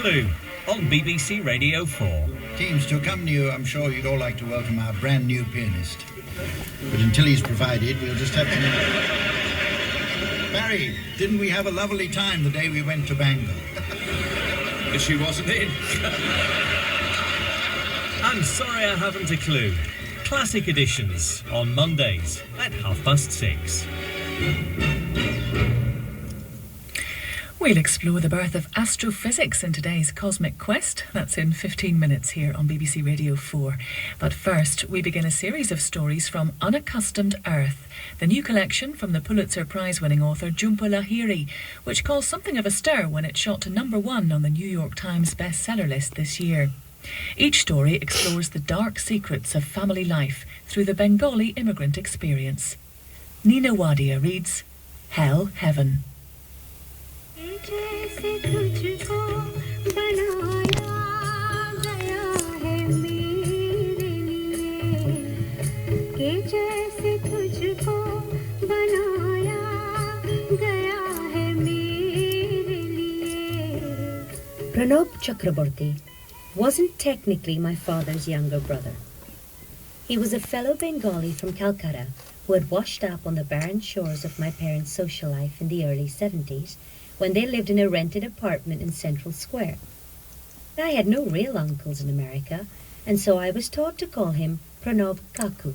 Clue on BBC Radio 4. Teams, to accompany you, I'm sure you'd all like to welcome our brand new pianist. But until he's provided, we'll just have to... Barry, didn't we have a lovely time the day we went to Bangor? She wasn't in. I'm sorry I haven't a clue. Classic editions on Mondays at 6:30. We'll explore the birth of astrophysics in today's Cosmic Quest. That's in 15 minutes here on BBC Radio 4. But first, we begin a series of stories from Unaccustomed Earth, the new collection from the Pulitzer Prize-winning author Jhumpa Lahiri, which caused something of a stir when it shot to #1 on the New York Times bestseller list this year. Each story explores the dark secrets of family life through the Bengali immigrant experience. Nina Wadia reads Hell, Heaven. Pranab Chakraborty wasn't technically my father's younger brother. He was a fellow Bengali from Calcutta who had washed up on the barren shores of my parents' social life in the early 70s when they lived in a rented apartment in Central Square. I had no real uncles in America, and so I was taught to call him Pranab Kaku.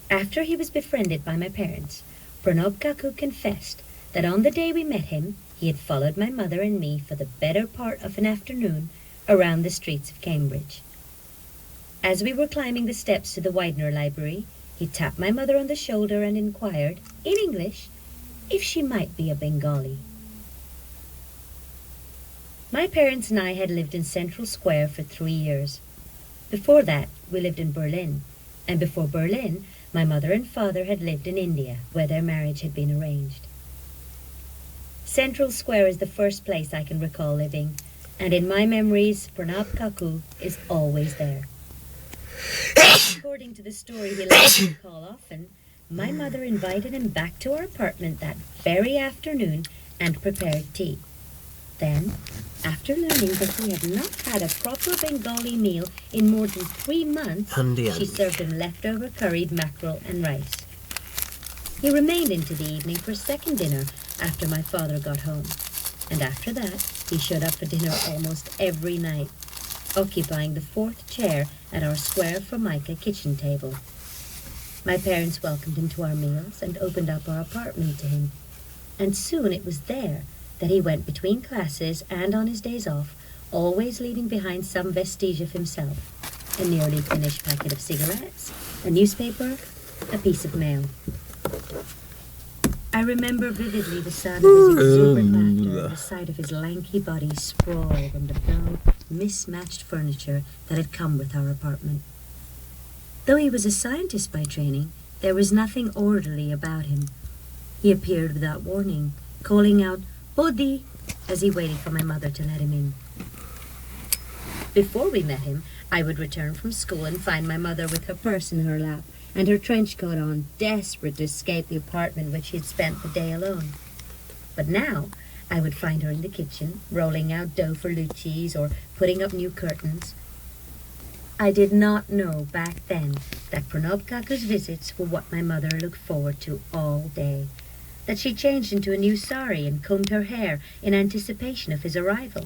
After he was befriended by my parents, Pranab Kaku confessed that on the day we met him, he had followed my mother and me for the better part of an afternoon around the streets of Cambridge. As we were climbing the steps to the Widener Library, he tapped my mother on the shoulder and inquired, in English, if she might be a Bengali. My parents and I had lived in Central Square for 3 years. Before that, we lived in Berlin, and before Berlin, my mother and father had lived in India, where their marriage had been arranged. Central Square is the first place I can recall living, and in my memories, Pranab Kaku is always there. According to the story he liked to recall often, my mother invited him back to our apartment that very afternoon and prepared tea. Then, after learning that he had not had a proper Bengali meal in more than 3 months, she served him leftover curried mackerel and rice. He remained into the evening for second dinner after my father got home, and after that he showed up for dinner almost every night, occupying the 4th chair at our square formica kitchen table. My parents welcomed him to our meals and opened up our apartment to him, and soon it was there that he went between classes and on his days off, always leaving behind some vestige of himself, a nearly finished packet of cigarettes, a newspaper, a piece of mail. I remember vividly the sound of his exuberant laughter and the sight of his lanky body sprawled on the dull, mismatched furniture that had come with our apartment. Though he was a scientist by training, there was nothing orderly about him. He appeared without warning, calling out, "Bodhi," as he waited for my mother to let him in. Before we met him, I would return from school and find my mother with her purse in her lap and her trench coat on, desperate to escape the apartment which she had spent the day alone. But now, I would find her in the kitchen, rolling out dough for luchis or putting up new curtains. I did not know back then that Pranab Kaku's visits were what my mother looked forward to all day, that she changed into a new sari and combed her hair in anticipation of his arrival,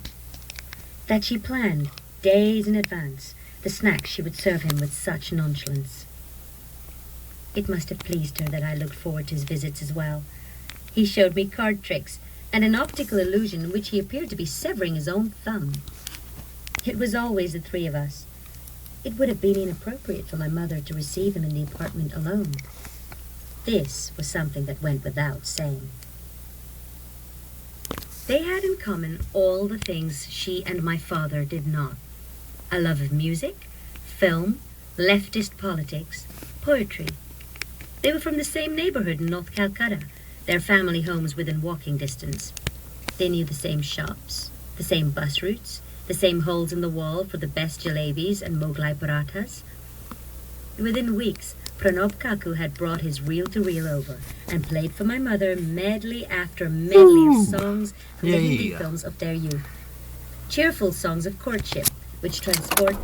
that she planned, days in advance, the snacks she would serve him with such nonchalance. It must have pleased her that I looked forward to his visits as well. He showed me card tricks and an optical illusion in which he appeared to be severing his own thumb. It was always the 3 of us. It would have been inappropriate for my mother to receive him in the apartment alone. This was something that went without saying. They had in common all the things she and my father did not: a love of music, film, leftist politics, poetry. They were from the same neighborhood in North Calcutta, their family homes within walking distance. They knew the same shops, the same bus routes, the same holes in the wall for the best jalebis and Mughlai parathas. Within weeks, Pranab Kaku had brought his reel-to-reel over and played for my mother medley after medley of songs from the Hindi films of their youth. cheerful songs of courtship, which transport